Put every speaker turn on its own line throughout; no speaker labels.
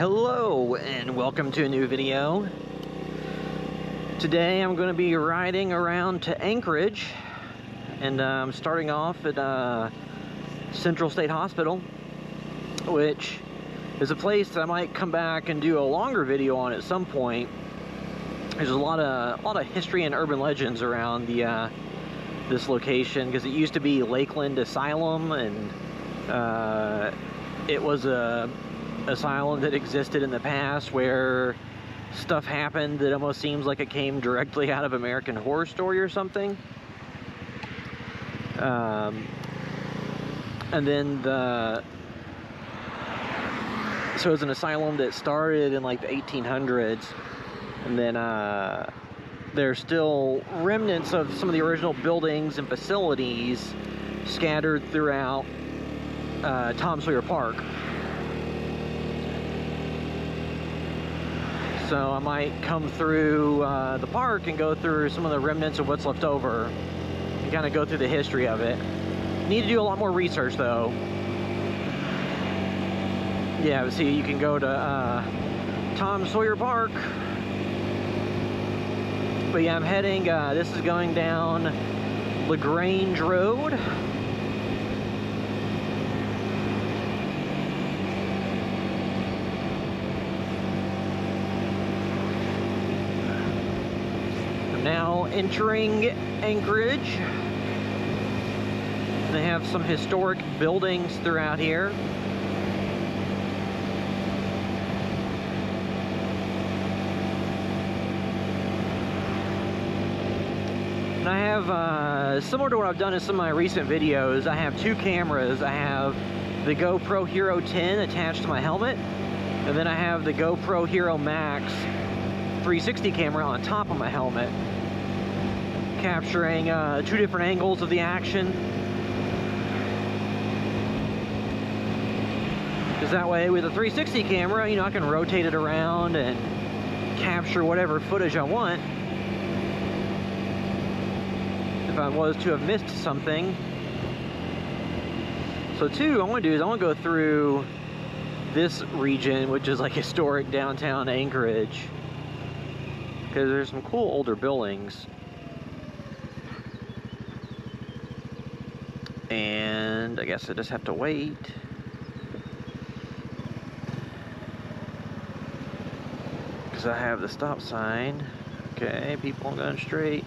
Hello and welcome to a new video. Today I'm going to be riding around to Anchorage, and I'm starting off at Central State Hospital, which is a place that I might come back and do a longer video on at some point. There's a lot of history and urban legends around this location, because it used to be Lakeland Asylum, and it was a asylum that existed in the past where stuff happened that almost seems like it came directly out of American Horror Story or something. And then so it was an asylum that started in like the 1800s, and then there's still remnants of some of the original buildings and facilities scattered throughout Sawyer Park. So I might come through the park and go through some of the remnants of what's left over and kind of go through the history of it. Need to do a lot more research though. Yeah, see, you can go to Sawyer Park. But yeah, I'm heading, this is going down LaGrange Road. Now entering Anchorage. They have some historic buildings throughout here. And I have, similar to what I've done in some of my recent videos, I have two cameras. I have the GoPro Hero 10 attached to my helmet, and then I have the GoPro Hero Max 360 camera on top of my helmet, capturing two different angles of the action. Because that way with a 360 camera, you know, I can rotate it around and capture whatever footage I want. If I was to have missed something. So two, I want to do is I want to go through this region, which is like historic downtown Anchorage, because there's some cool older buildings. And I guess I just have to wait. Because I have the stop sign. Okay, people going straight.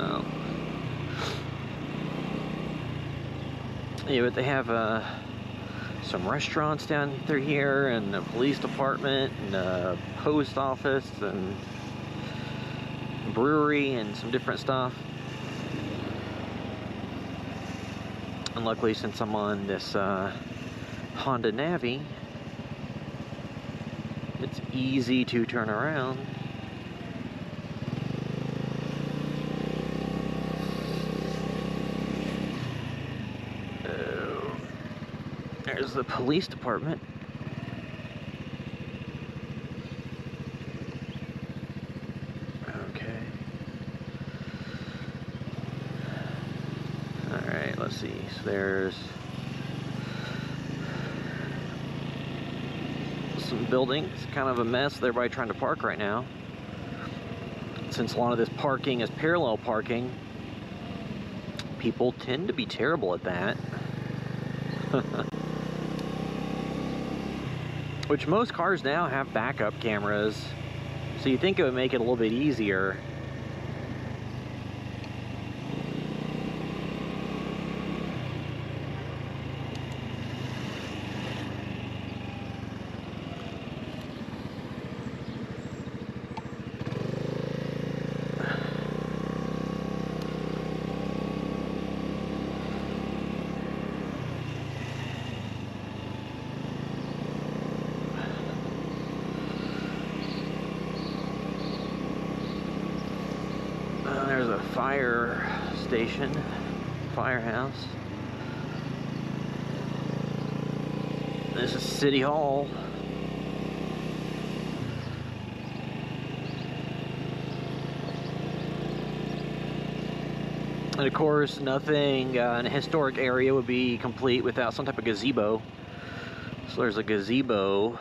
Oh. Yeah, but they have some restaurants down through here, and a police department, and a post office, and brewery, and some different stuff. And luckily, since I'm on this Honda Navi, it's easy to turn around. There's the police department. Okay. Alright, let's see. So there's some buildings. Kind of a mess. Everybody trying to park right now. Since a lot of this parking is parallel parking, people tend to be terrible at that. Which most cars now have backup cameras, so you think it would make it a little bit easier. There's a fire station, firehouse. This is City Hall. And of course, nothing in a historic area would be complete without some type of gazebo. So there's a gazebo.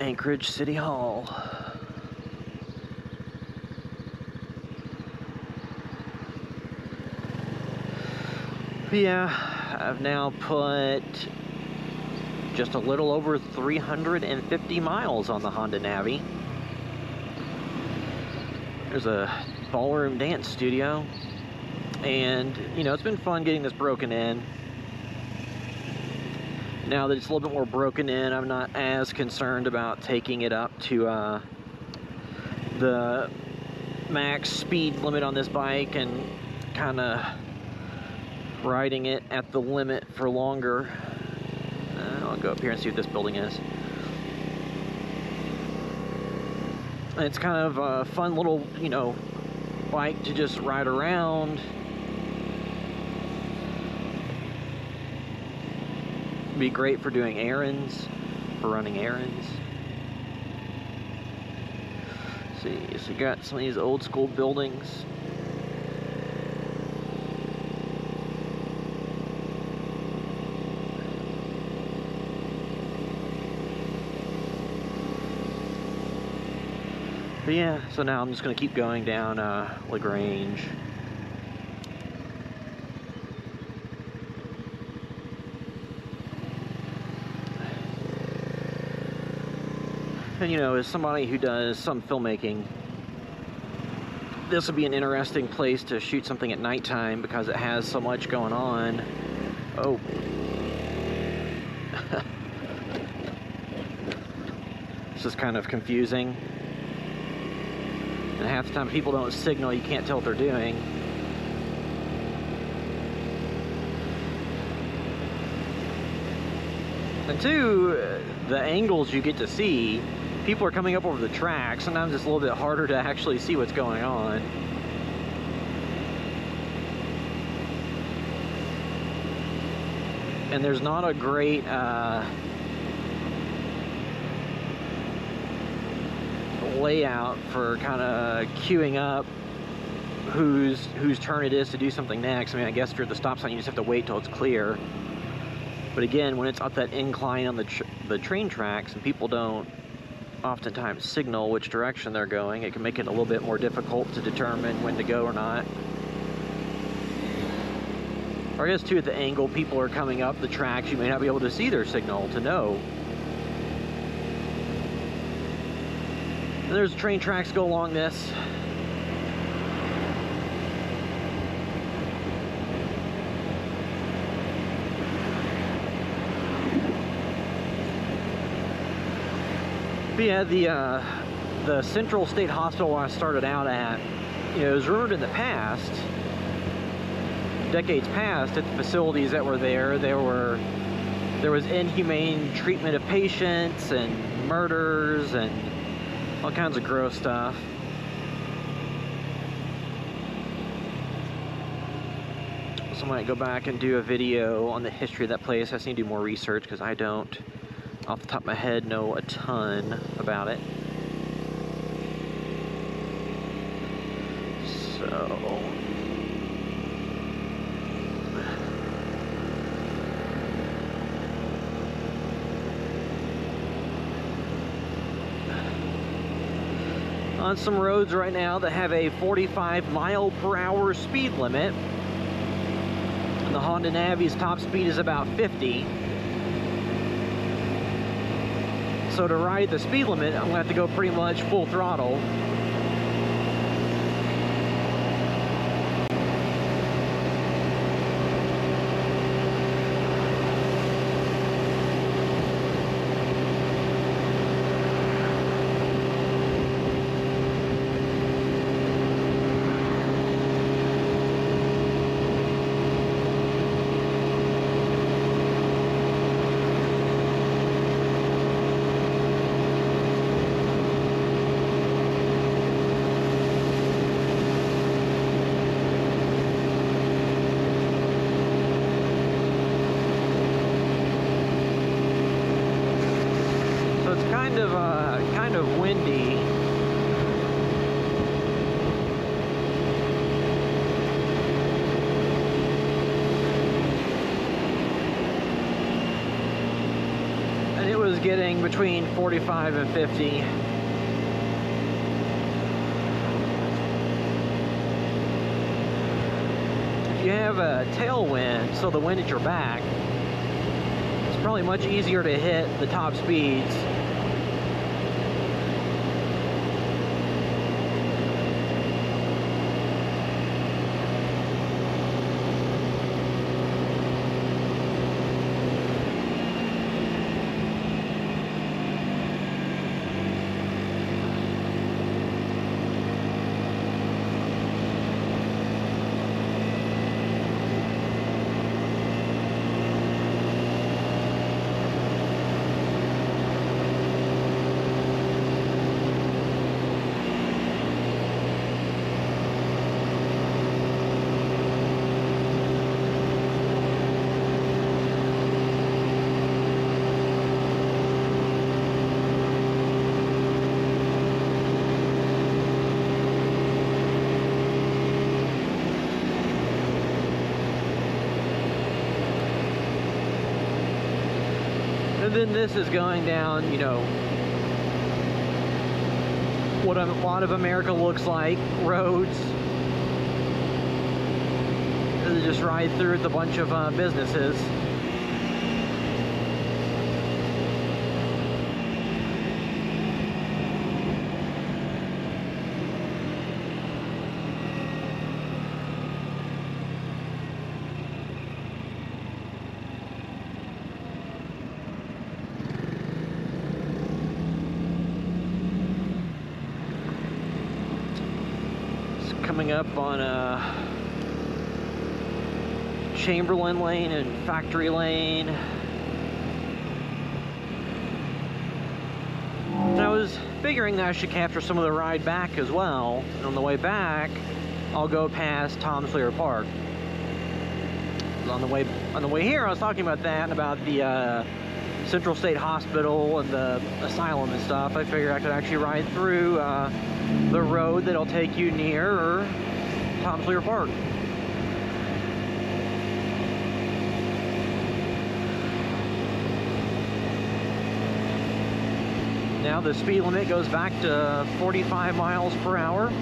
Anchorage City Hall. But yeah, I've now put just a little over 350 miles on the Honda Navi. There's a ballroom dance studio, and you know, it's been fun getting this broken in. Now that it's a little bit more broken in, I'm not as concerned about taking it up to the max speed limit on this bike and kind of riding it at the limit for longer. I'll go up here and see what this building is. It's kind of a fun little, you know, bike to just ride around. Be great for doing errands, for running errands. See, so you got some of these old school buildings. But yeah, so now I'm just going to keep going down LaGrange. And you know, as somebody who does some filmmaking, this would be an interesting place to shoot something at nighttime because it has so much going on. Oh. This is kind of confusing. And half the time people don't signal, you can't tell what they're doing. And two, the angles you get to see, people are coming up over the track. Sometimes it's a little bit harder to actually see what's going on. And there's not a great layout for kind of queuing up whose turn it is to do something next. I mean, I guess if you're at the stop sign, you just have to wait till it's clear. But again, when it's up that incline on the train tracks and people don't oftentimes signal which direction they're going, it can make it a little bit more difficult to determine when to go or not. Or I guess too, at the angle people are coming up the tracks, you may not be able to see their signal to know. And there's train tracks go along this. But yeah, the Central State Hospital I started out at, you know, it was rumored in the past, decades past, that the facilities that were there, there was inhumane treatment of patients and murders and all kinds of gross stuff. So I might go back and do a video on the history of that place. I just need to do more research because I don't, off the top of my head, know a ton about it. So on some roads right now that have a 45-mile-per-hour speed limit, and the Honda Navi's top speed is about 50. So to ride the speed limit, I'm gonna have to go pretty much full throttle. getting between 45 and 50. If you have a tailwind, so the wind at your back, it's probably much easier to hit the top speeds. And then this is going down, you know, what a lot of America looks like, roads. They just ride through with a bunch of businesses. Coming up on Chamberlain Lane and Factory Lane. And I was figuring that I should capture some of the ride back as well. And on the way back, I'll go past Tom Sawyer Park. On the way here, I was talking about that and about the Central State Hospital and the asylum and stuff. I figured I could actually ride through the road that'll take you near Tom Sawyer Park. Now the speed limit goes back to 45 miles per hour.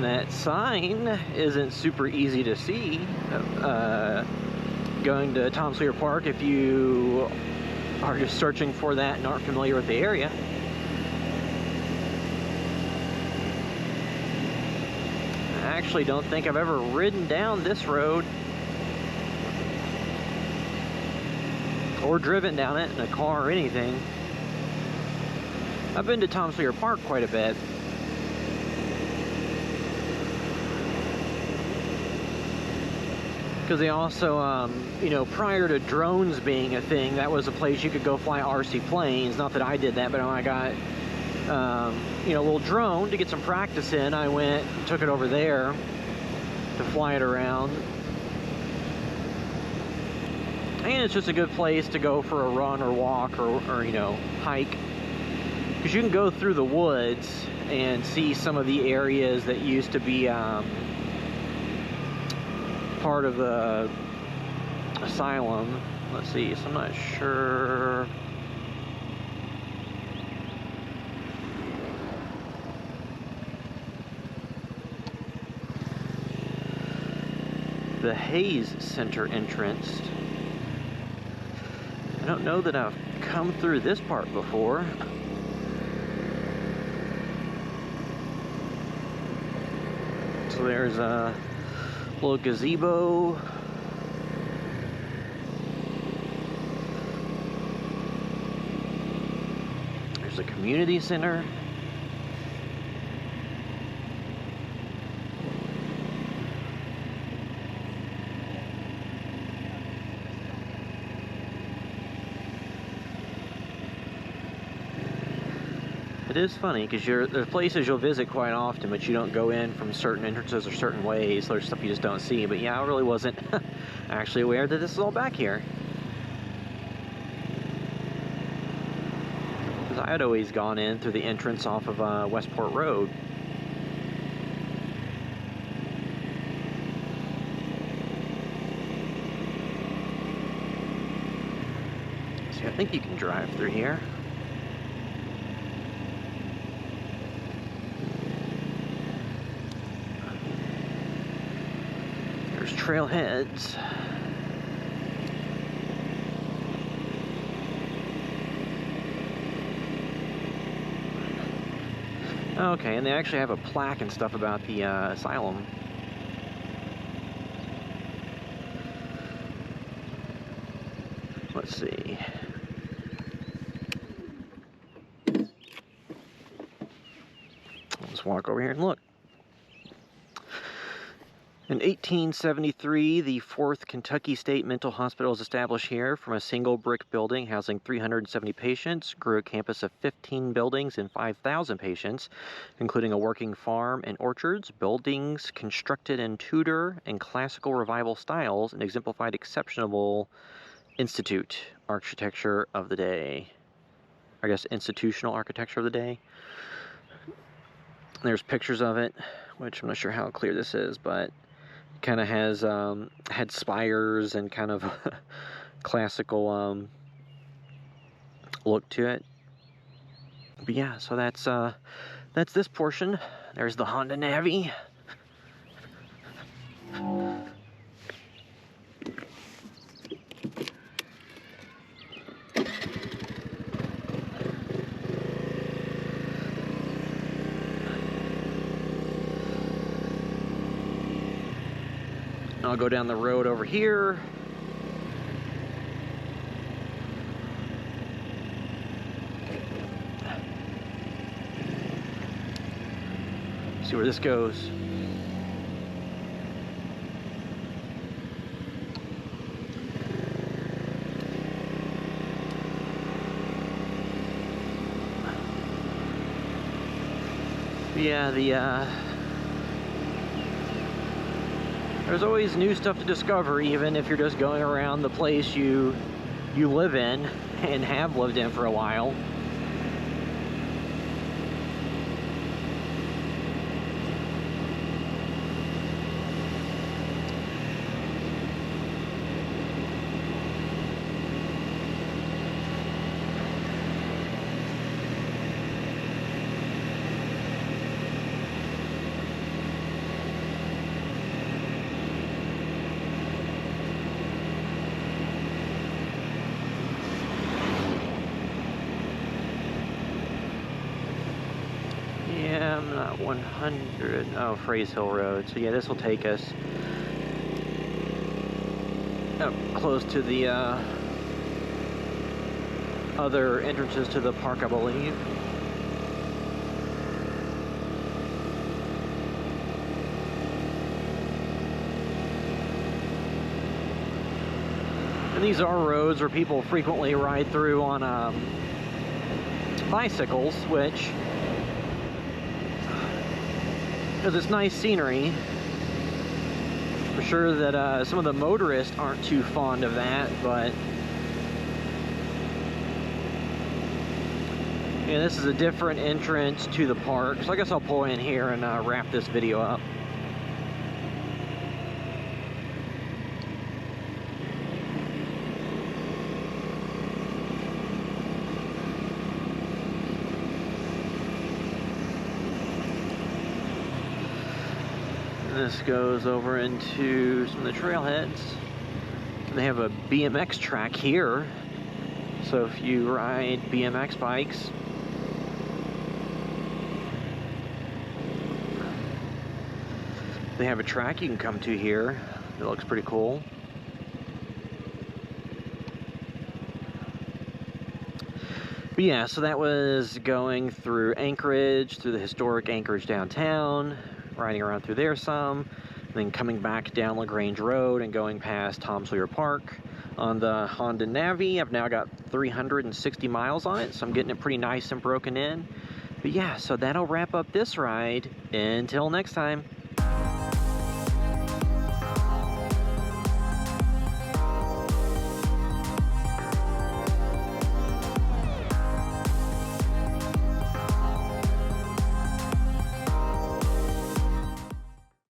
That sign isn't super easy to see going to Tom Sawyer Park if you are just searching for that and aren't familiar with the area. I actually don't think I've ever ridden down this road or driven down it in a car or anything. I've been to Tom Sawyer Park quite a bit. Because they also, you know, prior to drones being a thing, that was a place you could go fly RC planes. Not that I did that, but when I got, you know, a little drone to get some practice in, I went and took it over there to fly it around. And it's just a good place to go for a run or walk or you know, hike. Because you can go through the woods and see some of the areas that used to be, part of the asylum. Let's see, so I'm not sure. The Hayes Center entrance. I don't know that I've come through this part before. So there's a little gazebo. There's a community center. It is funny because there's places you'll visit quite often, but you don't go in from certain entrances or certain ways. There's stuff you just don't see. But yeah, I really wasn't actually aware that this is all back here. Because I had always gone in through the entrance off of Westport Road. See, I think you can drive through here. There's trailheads. Okay, and they actually have a plaque and stuff about the asylum. Let's see. Let's walk over here and look. In 1873, the 4th Kentucky State Mental Hospital was established here from a single brick building housing 370 patients, grew a campus of 15 buildings and 5,000 patients, including a working farm and orchards, buildings constructed in Tudor and classical revival styles, and exemplified exceptional institute architecture of the day. I guess institutional architecture of the day. There's pictures of it, which I'm not sure how clear this is, but kind of has had spires and kind of classical look to it. But yeah, so that's this portion. There's the Honda Navi. I'll go down the road over here. See where this goes. Yeah, there's always new stuff to discover, even if you're just going around the place you live in and have lived in for a while. Yeah, I'm not 100. Oh, Fraze Hill Road. So yeah, this will take us up close to the other entrances to the park, I believe. And these are roads where people frequently ride through on bicycles, which, because it's nice scenery. For sure that some of the motorists aren't too fond of that, but yeah, this is a different entrance to the park. So I guess I'll pull in here and wrap this video up. This goes over into some of the trailheads. They have a BMX track here, so if you ride BMX bikes, they have a track you can come to here. It looks pretty cool. But yeah, so that was going through Anchorage, through the historic Anchorage downtown, riding around through there some, and then coming back down LaGrange Road and going past Tom Sawyer Park on the Honda Navi. I've now got 360 miles on it, so I'm getting it pretty nice and broken in. But yeah, so that'll wrap up this ride. Until next time.